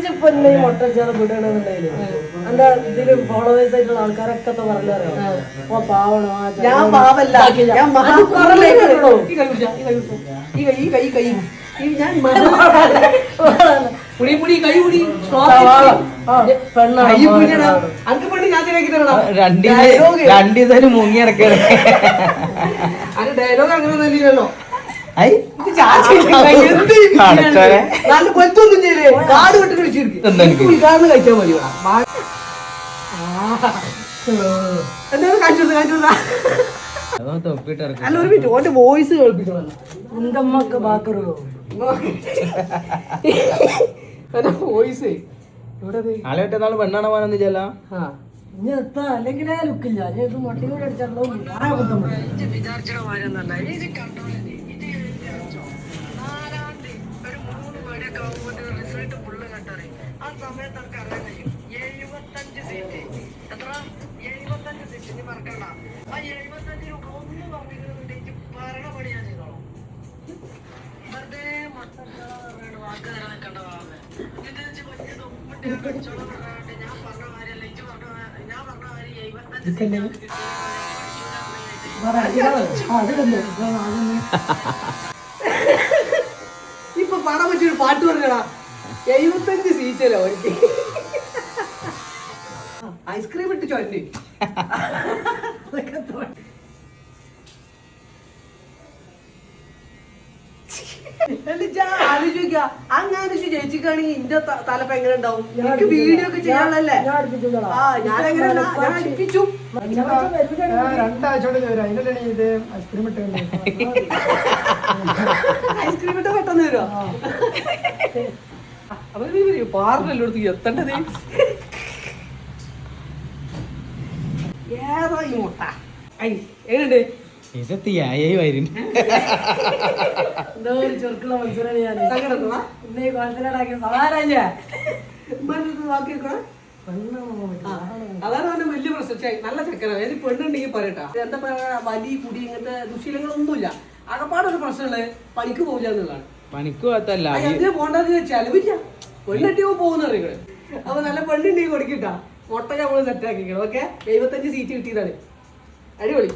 ഇപ്പൊ മൊട്ടച്ചാറ് വിടണമെന്നുണ്ടെങ്കിലും എന്താ ഇതില് ഫോളോവേഴ്സ് ആയിട്ടുള്ള ആൾക്കാരൊക്കെ പറഞ്ഞറിയാം പാവണോ ഞാൻ പാവല്ല രണ്ടീസം മുങ്ങി നടക്കണേ ഡയലോഗ് അങ്ങനെ തന്നെയല്ലോ നല്ല കൊച്ചൊന്നും ചെയ്യലേ കാട് വിട്ടിട്ട് വിളിച്ചിരിക്കും കഴിച്ചാൽ മതിയോ അല്ല ഒരു മിനിറ്റ് ഓന്റെ വോയിസ് കേൾപ്പിക്കണല്ലോ ഉണ്ടമ്മക്ക് ബാക്കറോ വോയിസ് ആളെ പെണ്ണാണ പോകാനെന്ന് ചെല്ല ഇനി എത്താ അല്ലെങ്കിലേ ലുക്കില്ല ഞാൻ ഇത് മൊട്ടയും കൂടെ അടിച്ചാലോ ഇപ്പൊ പാടാൻ പറ്റിയൊരു പാട്ട് പറഞ്ഞടാ 75 സീറ്റല്ലോ അവർക്ക് ഐസ്ക്രീം ഇട്ട് ചൊല്ലി ആലോചിക്ക അങ്ങനെ ചേച്ചിക്കാണെങ്കിൽ ഇന്റെ തലപ്പ് എങ്ങനെ ഉണ്ടാവും എനിക്ക് വീഡിയോ ഒക്കെ ചെയ്യാനല്ലേ ഞാനടിപ്പിച്ചു 2 ആഴ്ച ഐസ്ക്രീം ഇട്ട് പെട്ടെന്ന് വരുമോ അവര് പാറിനല്ലോടത്ത് എത്തണ്ടത് ഏതാ ഈ മുട്ട എങ്ങനെയുണ്ട് എന്തോ ഒരു ചെറുക്കുള്ള മത്സരമാണ് ഞാൻ ഇന്നേ കോൺഫിഡൻ്റ് സമാധാനമില്ല അതാണ് അവന്റെ വലിയ പ്രശ്നം നല്ല ചെക്കനാണ് ഏത് പെണ്ണുണ്ടെങ്കിൽ പറയട്ടാ എന്താ പറയാ വലിയ കുടി ഇങ്ങനത്തെ ദുശീലങ്ങളൊന്നുമില്ല അകപ്പാടൊരു പ്രശ്നമുള്ളത് പണിക്ക് പോകില്ല എന്നുള്ളതാണ് പണിക്ക് പോകത്തല്ല എന്തിനാ പോകേണ്ടത് ചെലവില്ല പെണ്ണെട്ടിയോ പോകുന്ന അറിയങ്ങള് അപ്പൊ നല്ല പെണ്ണുണ്ടെങ്കിൽ കൊടുക്കിട്ടാ മുട്ടൊക്കെ നമ്മള് സെറ്റ് ആക്കിക്കണം ഓക്കെ 75 സീറ്റ് കിട്ടിയതാണ് അടിപൊളി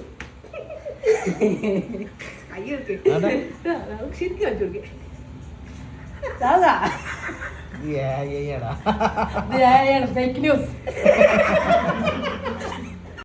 കൈയെടുക്ക് ശരിക്കും കാണിച്ചു കൊടുക്കേ ഫേക്ക് ന്യൂസ്